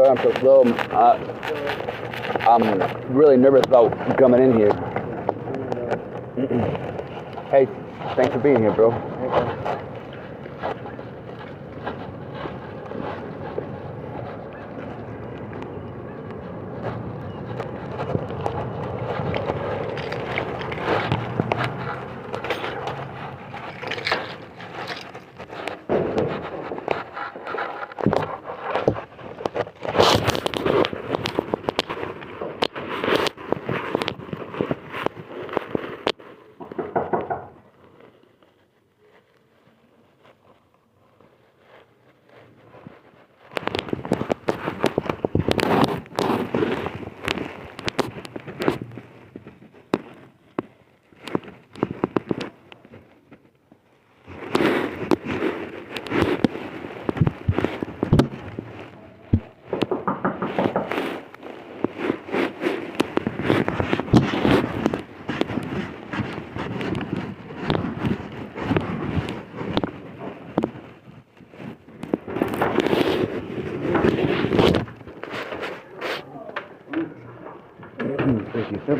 sorry I'm so slow. I'm really nervous about coming in here. Hey, thanks for being here, bro. Thank you, sir.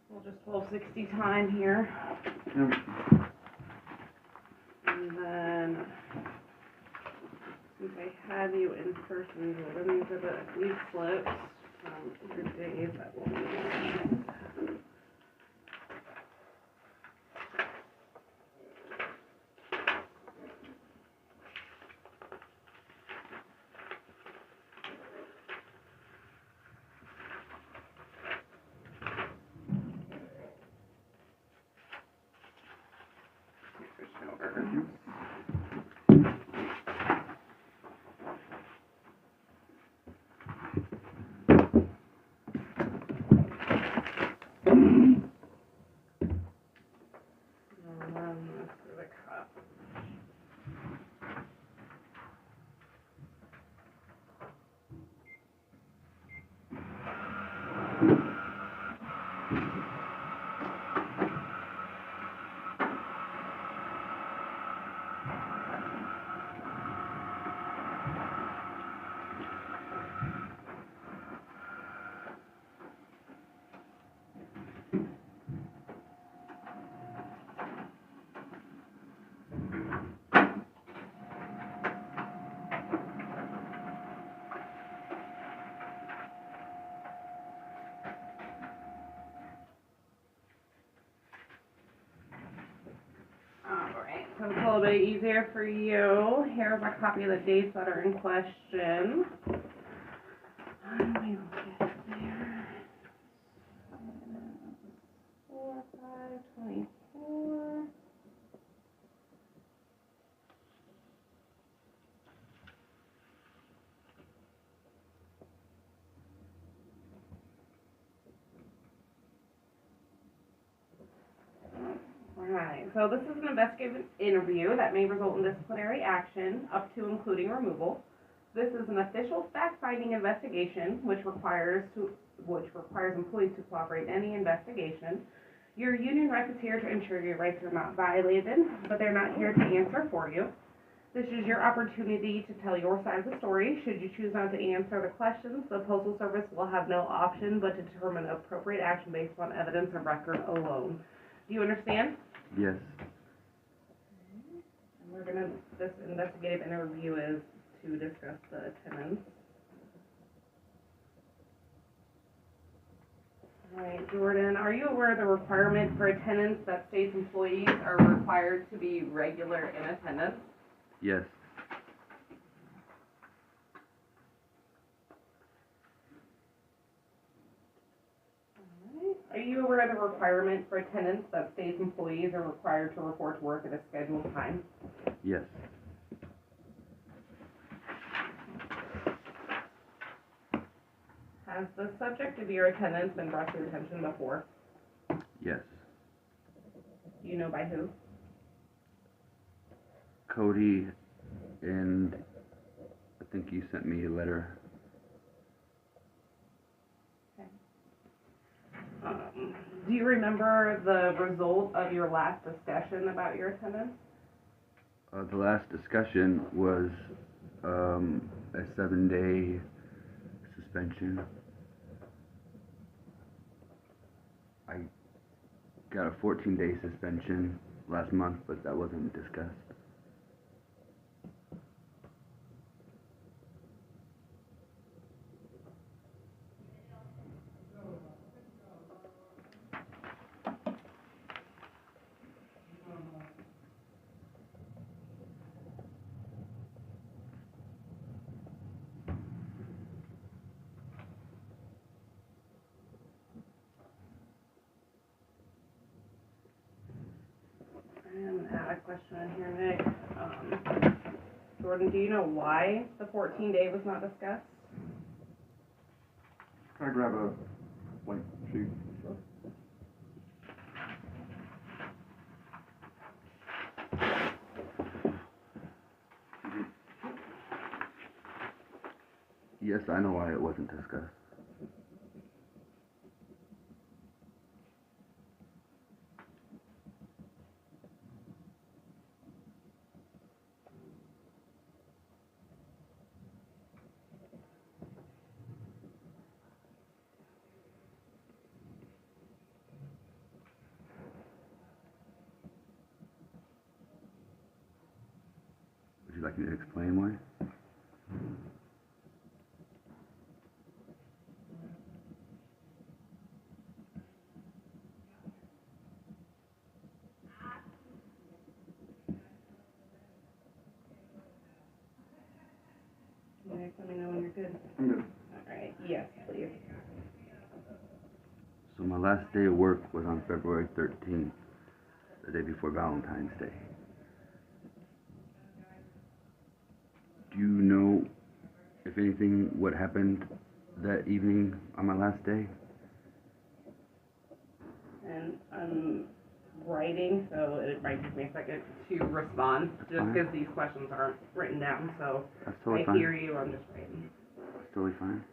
We'll just 1260 time here. And then, since I have you in person, these are the leave slips from your days that will be. So it's a little bit easier for you. Here's a copy of the dates that are in question. We will get there. 4/5/24. Alright, so this is an investigative interview that may result in disciplinary action, up to including removal. This is an official fact-finding investigation which requires employees to cooperate in any investigation. Your union rep is here to ensure your rights are not violated, but they're not here to answer for you. This is your opportunity to tell your side of the story. Should you choose not to answer the questions, the Postal Service will have no option but to determine appropriate action based on evidence and record alone. Do you understand? Yes. And this investigative interview is to discuss the attendance. All right, Jordan, are you aware of the requirement for attendance that state's employees are required to be regular in attendance? Yes. All right. Are you aware of the requirement for attendance that state's employees are required to report to work at a scheduled time? Yes. Has the subject of your attendance been brought to your attention before? Yes. Do you know by who? Cody, and I think you sent me a letter. Okay. Do you remember the result of your last discussion about your attendance? The last discussion was a 7-day suspension. I got a 14-day suspension last month, but that wasn't discussed. And add a question in here, Nick. Jordan, do you know why the 14-day was not discussed? Can I grab a blank sheet? Yes, I know why it wasn't discussed. Would you like me to explain why? Nick, let me know when you're good. I'm good. All right, yes, please. So my last day of work was on February 13th, the day before Valentine's Day. Do you know, if anything, what happened that evening on my last day? And I'm writing, so it might take me a second to respond, just fine. because these questions aren't written down, so That's totally I fine. hear you, I'm just writing. That's totally fine.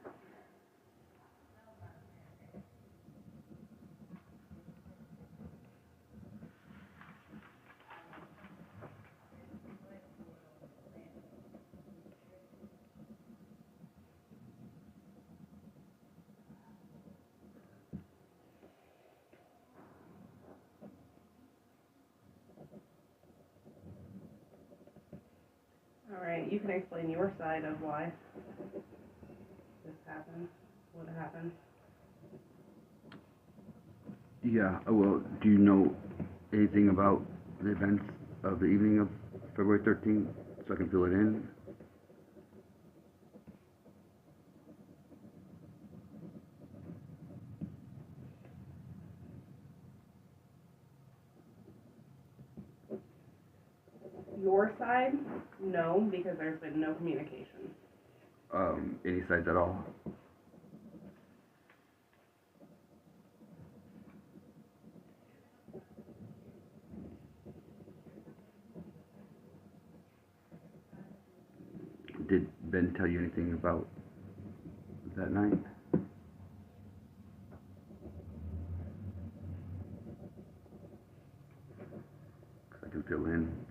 All right, you can explain your side of why this happened, what happened. Yeah, well, do you know anything about the events of the evening of February 13th, so I can fill it in? Your side, no, because there's been no communication. Any sides at all? Did Ben tell you anything about that night? 'Cause I can fill in.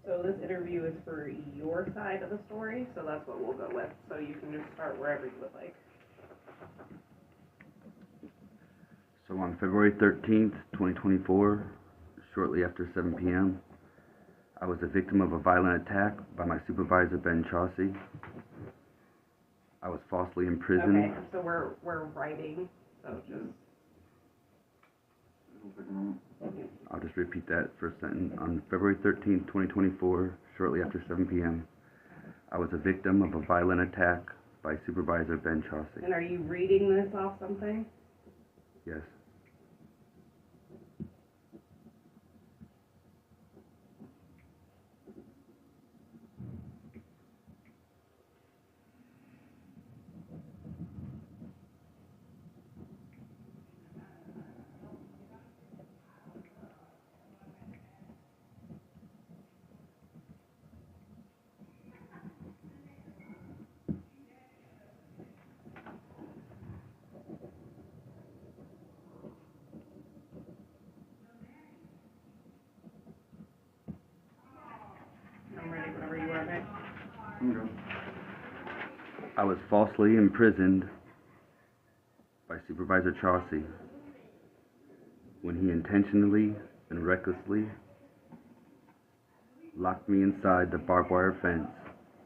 So this interview is for your side of the story, so that's what we'll go with. So you can just start wherever you would like. So on February 13th, 2024, shortly after 7 p.m., I was a victim of a violent attack by my supervisor, Ben Chauncey. I was falsely imprisoned. Okay, so we're writing, so just. It'll take a moment. I'll just repeat that first sentence. On February 13th, 2024, shortly after 7 p.m., I was a victim of a violent attack by Supervisor Ben Chauncey. And are you reading this off something? Yes. I'm ready whenever you are, Nick. Okay. I was falsely imprisoned by Supervisor Chauncey when he intentionally and recklessly locked me inside the barbed wire fence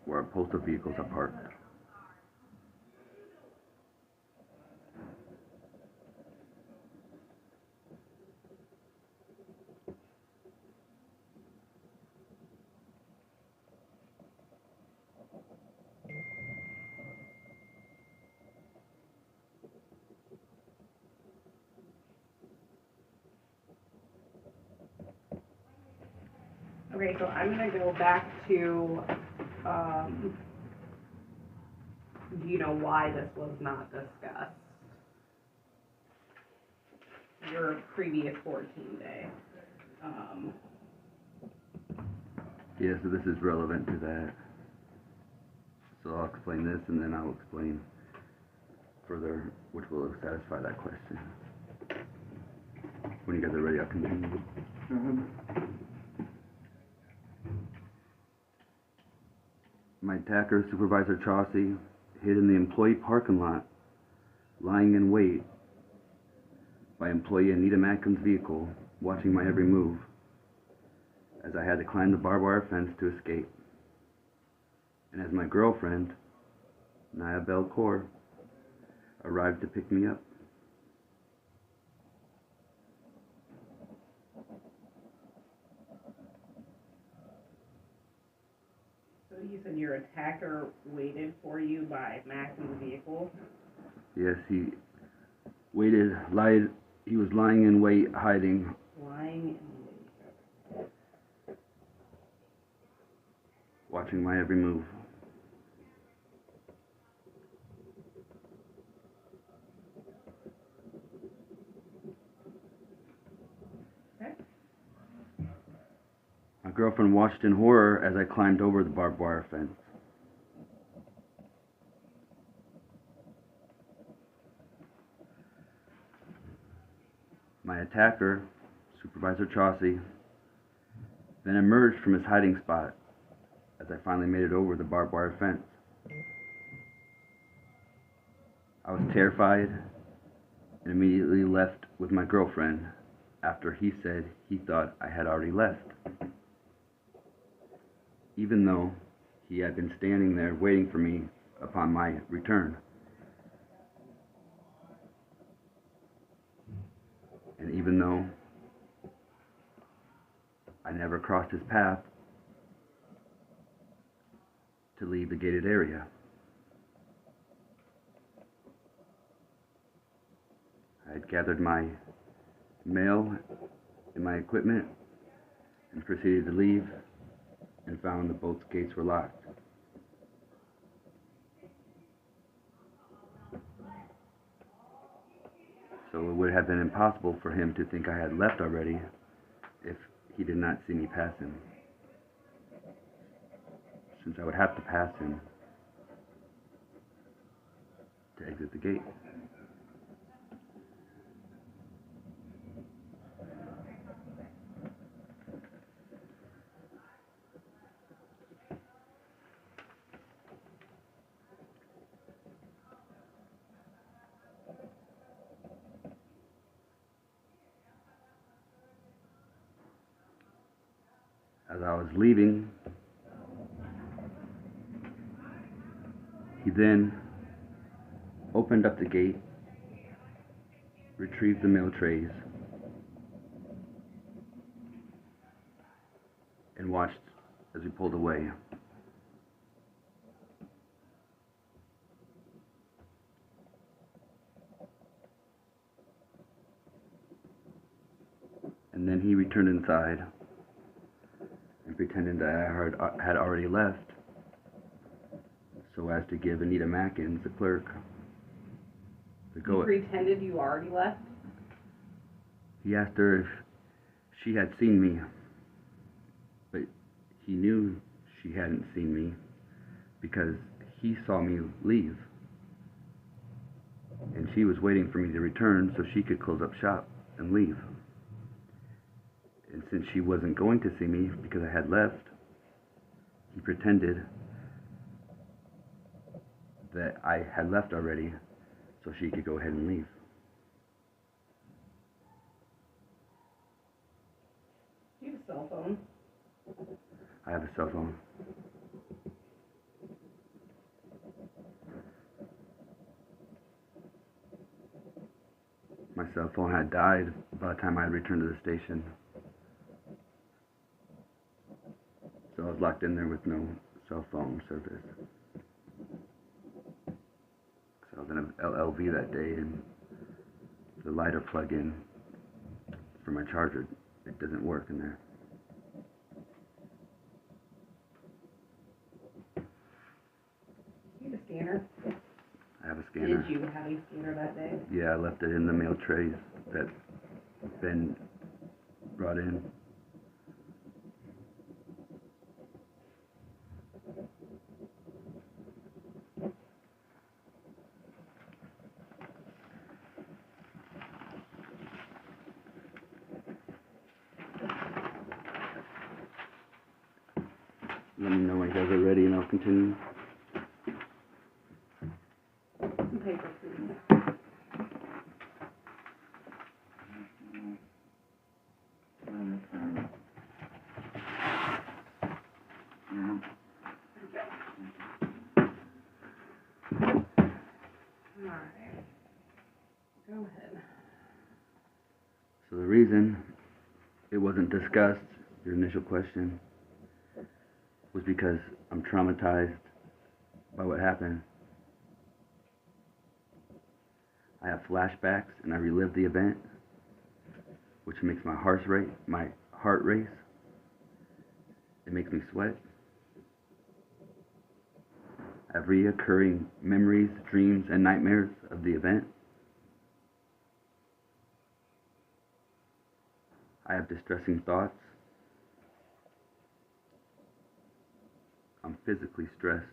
where our postal vehicles are parked. Okay, so I'm gonna go back to, do you know why this was not discussed? Your previous 14-day. Yeah, so this is relevant to that. So I'll explain this and then I'll explain further which will satisfy that question. When you guys are ready, I'll continue. Go ahead. My attacker, Supervisor Chauncey, hid in the employee parking lot, lying in wait by employee Anita Matkin's vehicle, watching my every move, as I had to climb the barbed wire fence to escape. And as my girlfriend, Naya Belcour, arrived to pick me up. So you said your attacker waited for you by Maxon's vehicle? Yes, he waited, lied, he was lying in wait, hiding. Lying in wait. Watching my every move. Okay. My girlfriend watched in horror as I climbed over the barbed wire fence. My attacker, Supervisor Chauncey, then emerged from his hiding spot as I finally made it over the barbed wire fence. I was terrified and immediately left with my girlfriend after he said he thought I had already left, even though he had been standing there waiting for me upon my return. And even though I never crossed his path to leave the gated area. I had gathered my mail and my equipment and proceeded to leave and found that both gates were locked. So it would have been impossible for him to think I had left already if he did not see me pass him, since I would have to pass him to exit the gate. As I was leaving, he then opened up the gate, retrieved the mail trays, and watched as we pulled away. And then he returned inside and pretended that I had already left, so as to give Anita Mackins, the clerk, the You go. pretended you already left? He asked her if she had seen me, but he knew she hadn't seen me because he saw me leave, and she was waiting for me to return so she could close up shop and leave. And since she wasn't going to see me because I had left, he pretended that I had left already so she could go ahead and leave. Do you have a cell phone? I have a cell phone. My cell phone had died by the time I had returned to the station. So I was locked in there with no cell phone service. So I was in an LLV that day, and the lighter plug-in for my charger, it doesn't work in there. Do you have a scanner? I have a scanner. Did you have a scanner that day? Yeah, I left it in the mail trays that Ben brought in. Let me know when you guys are ready and I'll continue. Some paper, please. Alright. Go ahead. So the reason it wasn't discussed, your initial question, was because I'm traumatized by what happened. I have flashbacks and I relive the event, which makes my heart race. It makes me sweat. I have reoccurring memories, dreams, and nightmares of the event. I have distressing thoughts. I'm physically stressed.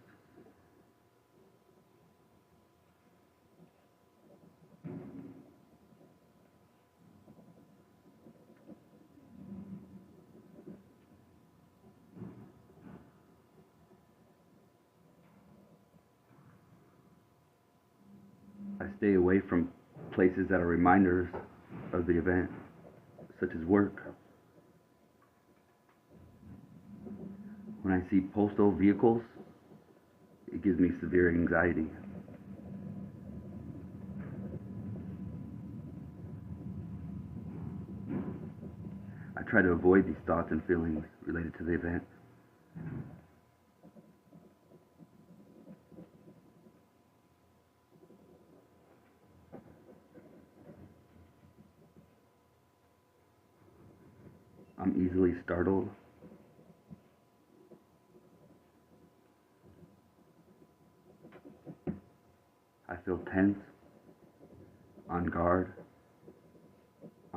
I stay away from places that are reminders of the event, such as work. When I see postal vehicles, it gives me severe anxiety. I try to avoid these thoughts and feelings related to the event. I'm easily startled. I feel tense, on guard,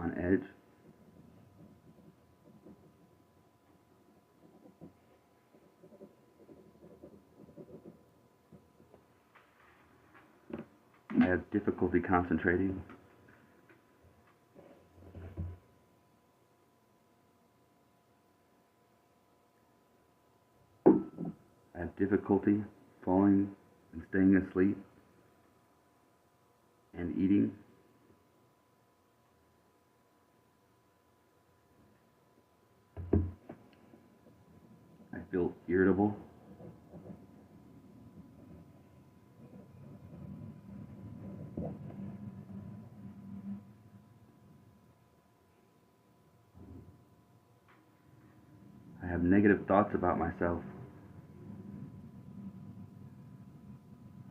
on edge. I have difficulty concentrating. I have difficulty falling and staying asleep and eating. I feel irritable. I have negative thoughts about myself.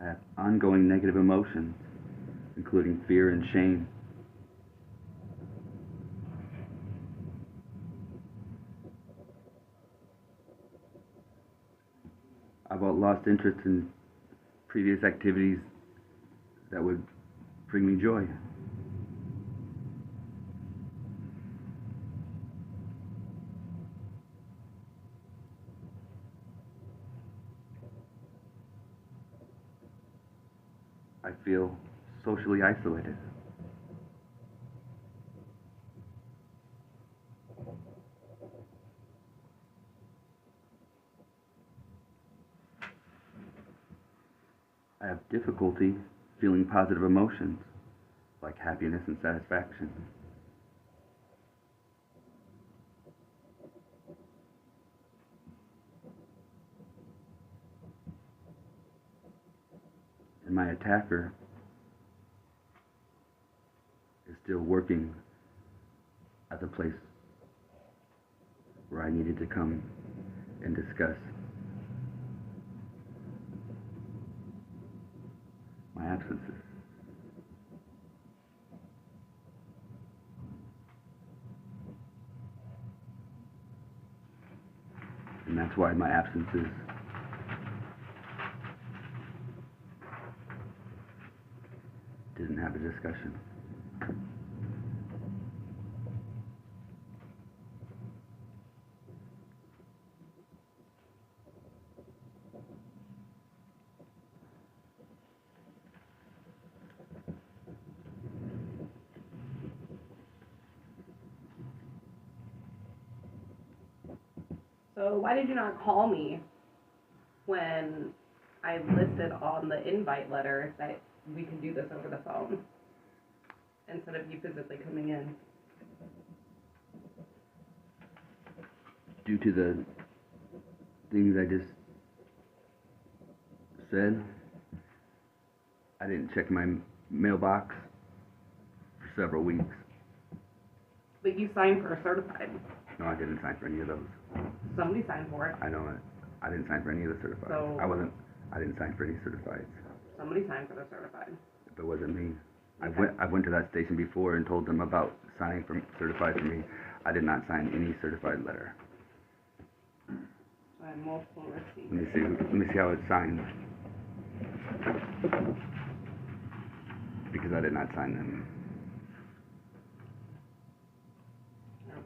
I have ongoing negative emotions, including fear and shame. I've lost interest in previous activities that would bring me joy. I feel socially isolated. I have difficulty feeling positive emotions like happiness and satisfaction. And my attacker is still working at the place where I needed to come and discuss my absences. And that's why my absences didn't have a discussion. So why did you not call me when I listed on the invite letter that we can do this over the phone instead of you physically coming in? Due to the things I just said, I didn't check my mailbox for several weeks. But you signed for a certified. No, I didn't sign for any of those. Somebody signed for it. I know it. I didn't sign for any of the certified. So- I didn't sign for any certifieds. Somebody signed for the certified. It wasn't me. Okay. I went to that station before and told them about signing for certified for me. I did not sign any certified letter. I have multiple receipts. Let me see how it's signed. Because I did not sign them.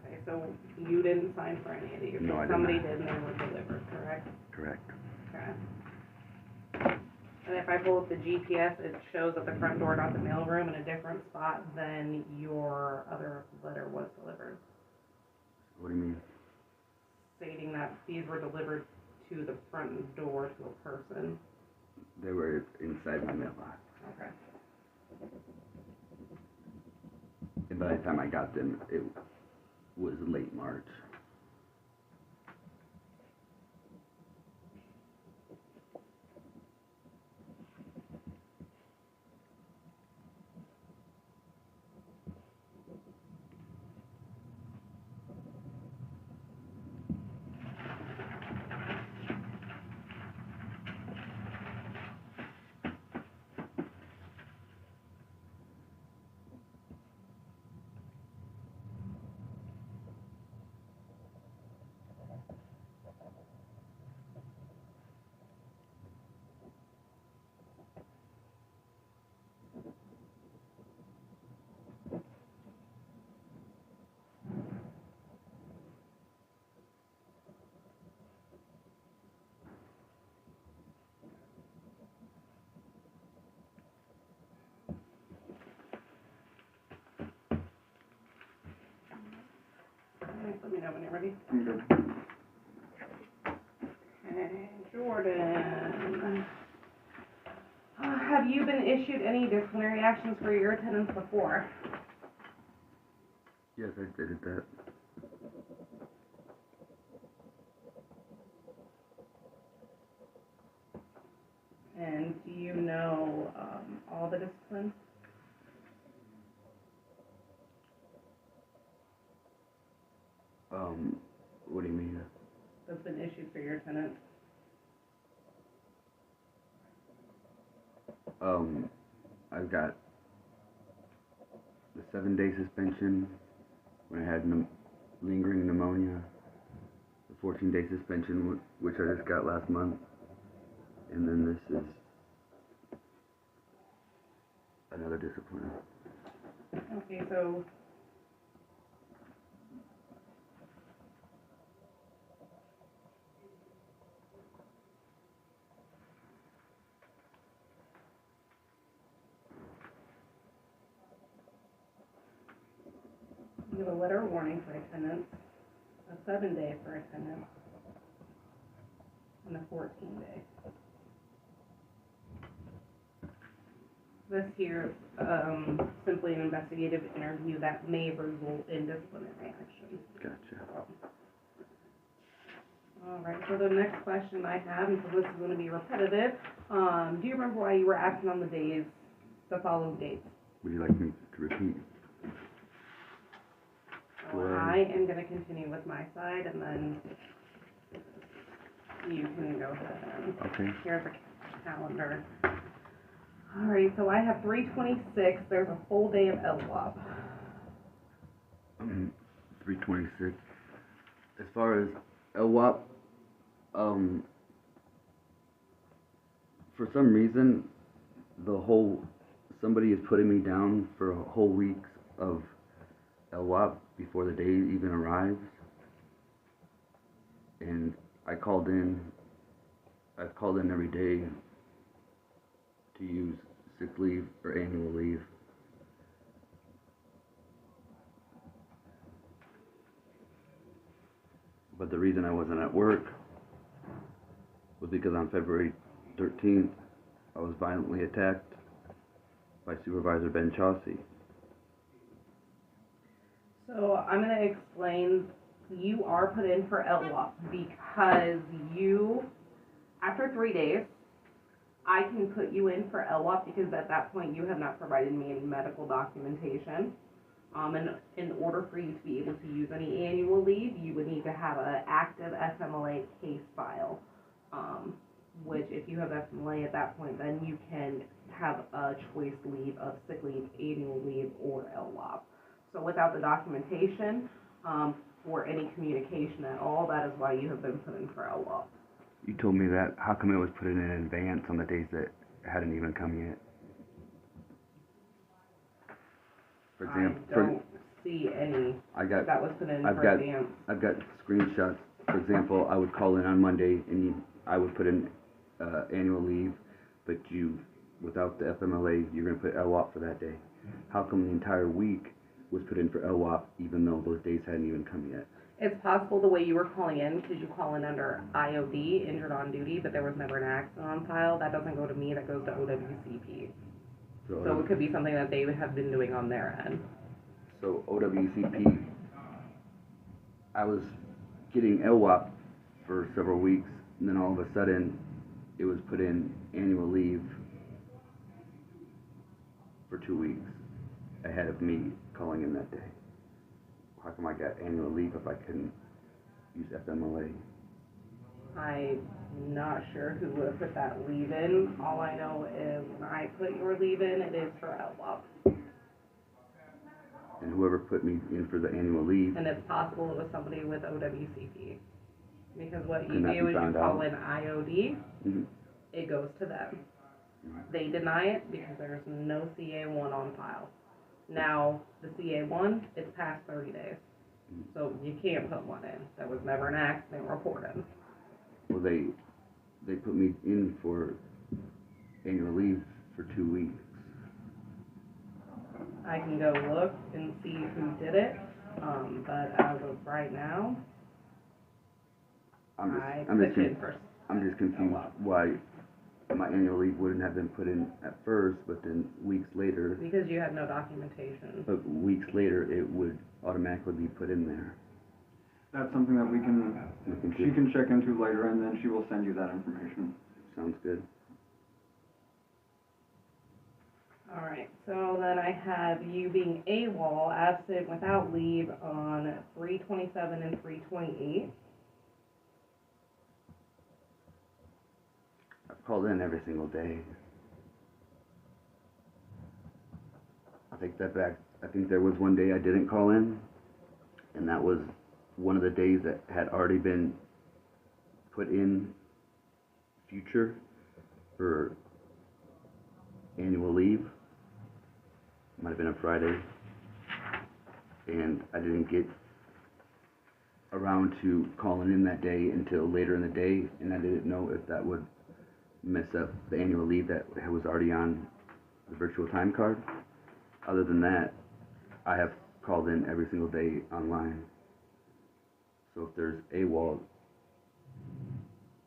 Okay, so you didn't sign for any of these? No, I did Somebody not. did and they were delivered, correct? Correct. Okay. And if I pull up the GPS, it shows at the front door, not the mailroom, in a different spot than your other letter was delivered, What do you mean? stating that these were delivered to the front door to a person. They were inside my mailbox. Okay. And by the time I got them, it was late March. Let me know when you're ready. I'm good. Okay, Jordan. Have you been issued any disciplinary actions for your attendance before? Yes, I stated that. And do you know all the disciplines? What do you mean? That's been issued for your attendance? I've got the 7-day suspension when I had lingering pneumonia, the 14-day suspension, which I just got last month, and then this is another discipline. Okay, so you have a letter of warning for attendance, a 7-day for attendance, and a 14-day. This here is simply an investigative interview that may result in disciplinary action. Gotcha. All right, so the next question I have, and so this is going to be repetitive, do you remember why you were absent on the following dates? Would you like me to repeat? I am going to continue with my side, and then you can go ahead and... Okay. Here's a calendar. All right, so I have 3/26. There's a full day of LWOP. 326. As far as LWOP, for some reason, somebody is putting me down for a whole week of LWOP before the day even arrives. And I've called in every day to use sick leave or annual leave. But the reason I wasn't at work was because on February 13th, I was violently attacked by Supervisor Ben Chauncey. So I'm going to explain. You are put in for LWOP because after 3 days, I can put you in for LWOP because at that point you have not provided me any medical documentation. And in order for you to be able to use any annual leave, you would need to have an active FMLA case file, which if you have FMLA at that point, then you can have a choice leave of sick leave, annual leave, or LWOP. So without the documentation or any communication at all, that is why you have been put in for LWOP. You told me that. How come it was put in advance on the days that hadn't even come yet? For example, I don't see any that was put in for advance. I've got screenshots. For example, I would call in on Monday and I would put in annual leave, but without the FMLA, you're going to put LWOP for that day. How come the entire week was put in for LWOP even though those days hadn't even come yet? It's possible the way you were calling in, because you call in under IOD, injured on duty, but there was never an accident on file. That doesn't go to me, that goes to OWCP. So it could be something that they have been doing on their end. So OWCP, I was getting LWOP for several weeks, and then all of a sudden, it was put in annual leave for 2 weeks ahead of me calling in that day. How come I got annual leave if I couldn't use FMLA? I'm not sure who would have put that leave in. All I know is when I put your leave in, it is for LWOP. And whoever put me in for the annual leave... And it's possible it was somebody with OWCP. Because what you Can that do be is you found call out? in IOD, Mhm. it goes to them. They deny it because there's no CA1 on file. Now, the CA1, it's past 30 days. So you can't put one in. There was never an accident reported. Well, they put me in for annual leave for 2 weeks. I can go look and see who did it. But as of right now, I'm I'm just a confused lot. why my annual leave wouldn't have been put in at first, but then weeks later, Because you had no documentation. but weeks later, it would automatically be put in there. That's something that We can she do. can check into later, and then she will send you that information. Sounds good. Alright, so then I have you being AWOL, absent without leave on 3/27 and 3/28. I've called in every single day. I think there was one day I didn't call in, and that was one of the days that had already been put in future for annual leave. Might have been a Friday, and I didn't get around to calling in that day until later in the day, and I didn't know if that would mess up the annual leave that was already on the virtual time card. Other than that, I have called in every single day online. So if there's AWOL,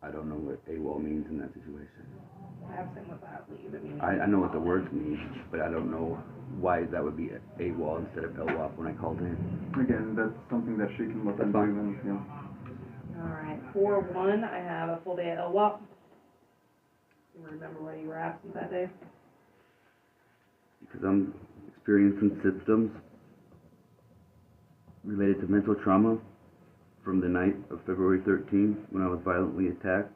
I don't know what AWOL means in that situation. Absent without leave, it means. I know what the words mean, but I don't know why that would be AWOL instead of LWOP when I called in. Again, that's something that she can look That's into, fine. and, yeah. Alright, 4/1, I have a full day at LWAP. You remember why you were absent that day? Because I'm experiencing symptoms related to mental trauma from the night of February 13th when I was violently attacked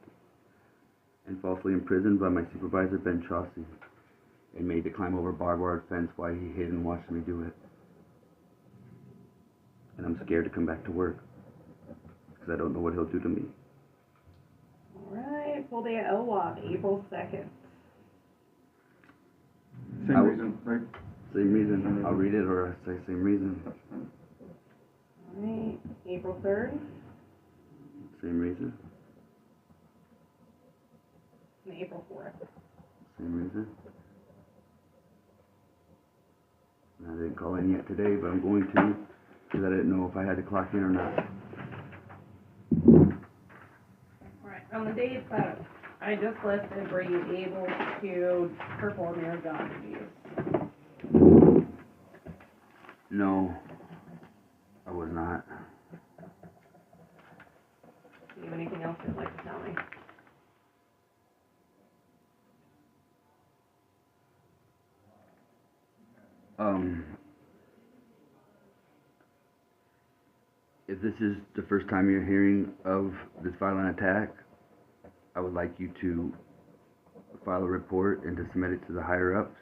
and falsely imprisoned by my supervisor, Ben Chaucy, and made to climb over barbed wire fence while he hid and watched me do it. And I'm scared to come back to work because I don't know what he'll do to me. Alright, full day at LWAP, April 2nd. Same I- reason, right? Same reason. I'll read it or I say same reason. Alright, April 3rd, Same reason. and April 4th. Same reason. And I didn't call in yet today, but I'm going to because I didn't know if I had to clock in or not. Alright, on the dates that I just listed, were you able to perform your job duties? No, I was not. Do you have anything else you'd like to tell me? If this is the first time you're hearing of this violent attack, I would like you to file a report and to submit it to the higher ups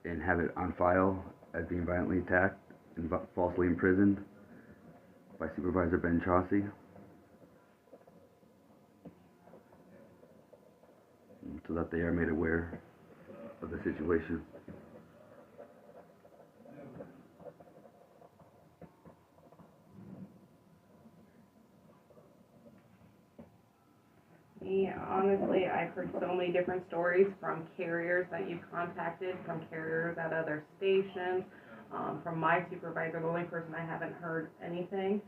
and have it on file as being violently attacked and falsely imprisoned by Supervisor Ben Chaucy, so that they are made aware of the situation. Me, honestly, I've heard so many different stories from carriers that you've contacted, from carriers at other stations, from my supervisor. The only person I haven't heard anything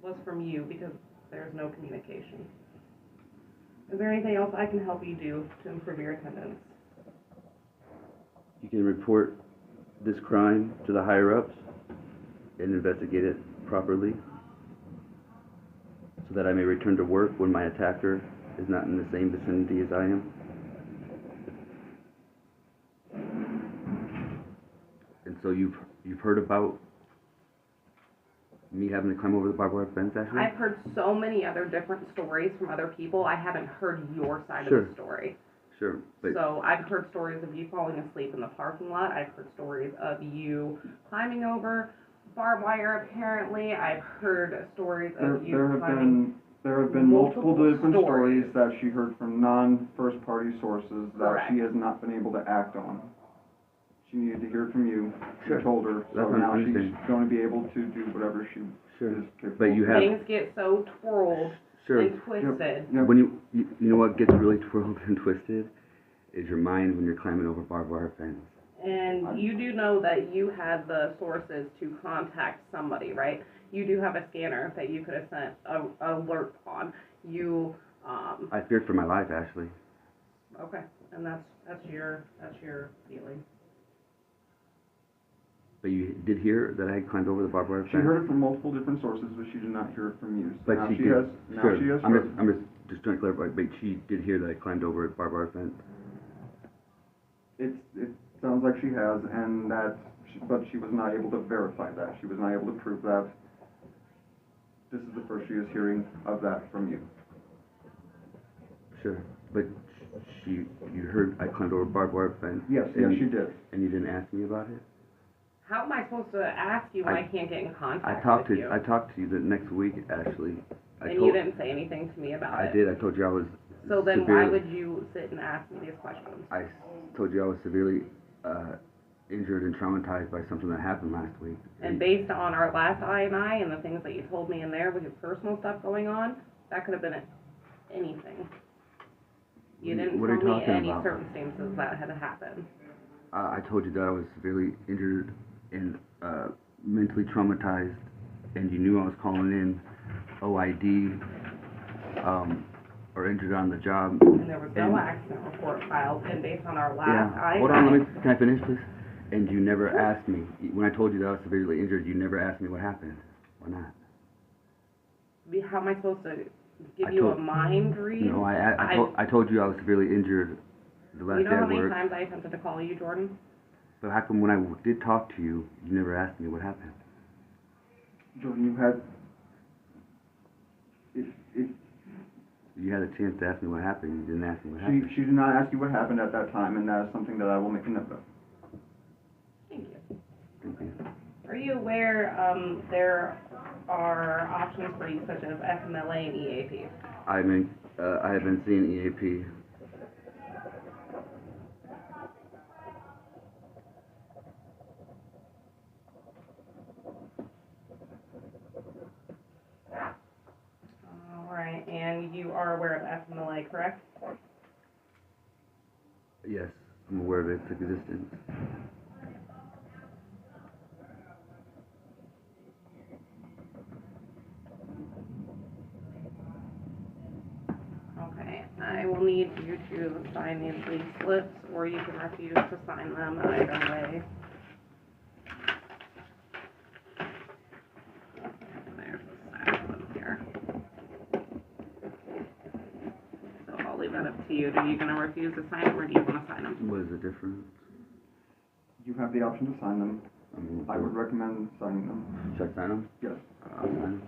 was from you because there's no communication. Is there anything else I can help you do to improve your attendance? You can report this crime to the higher ups and investigate it properly so that I may return to work when my attacker is not in the same vicinity as I am. And so you've heard about me having to climb over the barbed wire fence, actually? I've heard so many other different stories from other people. I haven't heard your side Sure. of the story. Sure, but So I've heard stories of you falling asleep in the parking lot. I've heard stories of you climbing over barbed wire, apparently. I've heard stories of you climbing. There have been multiple multiple different stories. stories that she heard from non-first party sources that Correct. she has not been able to act on. She needed to hear from you. Sure. You told her, so That's now she's understanding. going to be able to do whatever she Sure. is capable. But you have, Things get so twirled sure, and twisted. Yep. when you know what gets really twirled and twisted is your mind when you're climbing over barbed wire fence. And you do know that you had the sources to contact somebody, right? You do have a scanner that you could have sent a alert on. You, I feared for my life, Ashley. okay, and that's your feeling. But you did hear that I had climbed over the barbed wire fence? She heard it from multiple different sources, but she did not hear it from you. So But now she she did. has, now Sure. she has I'm heard. just trying to clarify, but she did hear that I climbed over a barbed wire fence? It sounds like she has, and but she was not able to verify that. She was not able to prove that. This is the first she is hearing of that from you. Sure. But you heard I climbed over a barbed wire fence? Yes, yes, she did. And you didn't ask me about it? How am I supposed to ask you when I can't get in contact I talked with to you? I talked to you the next week, Ashley. And you didn't say anything to me about it. I did. I told you I was. So then why would you sit and ask me these questions? I told you I was severely injured and traumatized by something that happened last week. And based on our last I&I and the things that you told me in there with your personal stuff going on, that could have been anything. You didn't What are tell you me talking any about? circumstances that had happened. I told you that I was severely injured and mentally traumatized, and you knew I was calling in OID or injured on the job. And there was no accident report filed, and based on our last I&I... Hold on, can I finish this? And you never asked me, when I told you that I was severely injured, you never asked me what happened. Why not? How am I supposed to give you a mind read? No, I told you I was severely injured the last You day know how at many work. times I attempted to call you, Jordan? But how come when I did talk to you, you never asked me what happened? Jordan, you had. You had a chance to ask me what happened, you didn't ask me what happened. She did not ask you what happened at that time, and that is something that I will make a note of. Thank you. Thank you. Are you aware there are options for you such as FMLA and EAP? I have been seeing EAP. All right, and you are aware of FMLA, correct? Yes, I'm aware of its existence. Okay, I will need you to sign these lease slips, or you can refuse to sign them either way. There's the second one here. So I'll leave that up to you. Are you going to refuse to sign them, or do you want to sign them? What is the difference? You have the option to sign them. I would recommend signing them. Should I sign them? Yes. I'll sign them.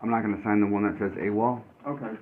I'm not going to sign the one that says AWOL. Okay.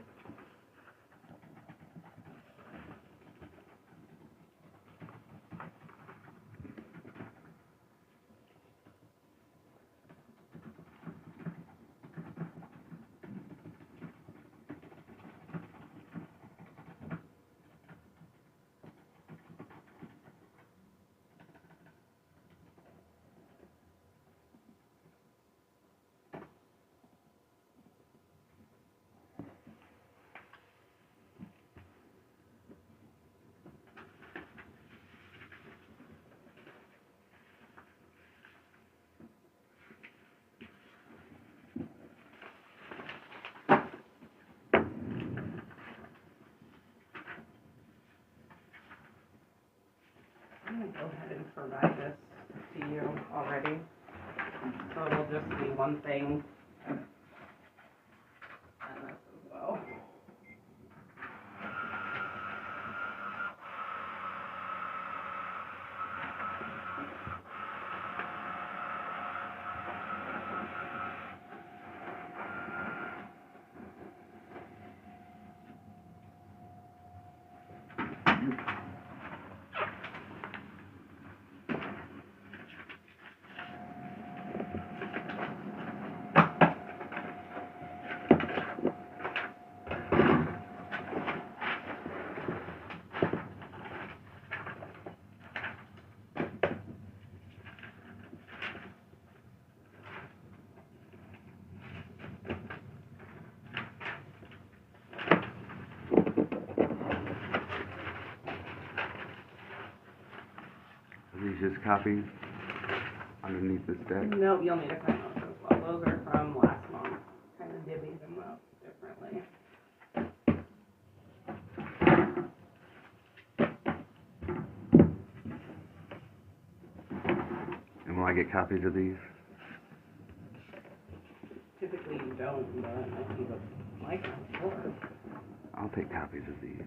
I'm going to go ahead and provide this to you already. So it'll just be one thing. And this as well. just copies underneath this deck? Nope, you'll need to sign those as well. Those are from last month. Kind of divvied them up differently. And will I get copies of these? Typically you don't, but if you would like them, sure. I'll take copies of these.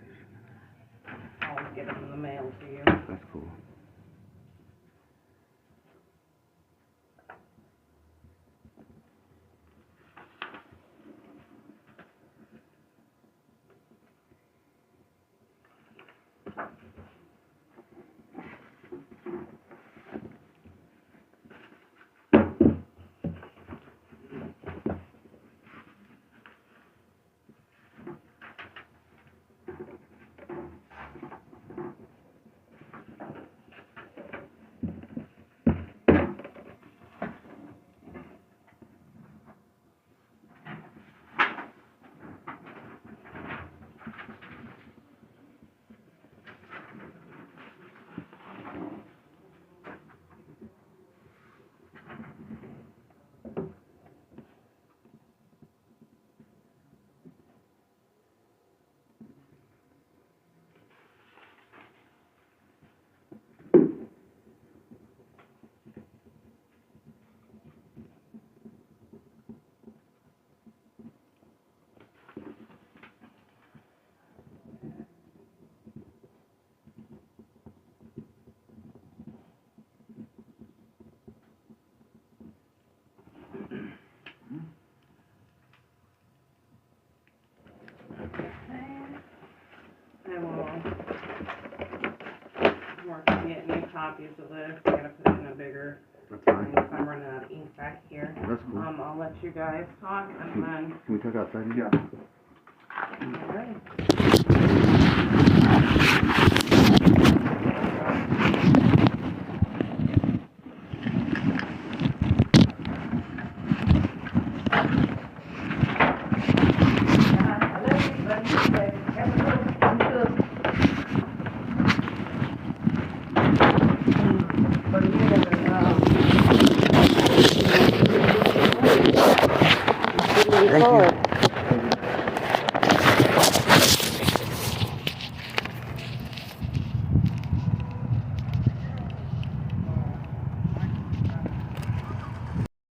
I'll get them in the mail to you. That's cool. I will work on getting you copies of this. I gotta put it in a bigger That's thing fine. if I'm running out of ink back here. That's cool. I'll let you guys talk and then, Can we talk outside? Yeah. alright. Thank you.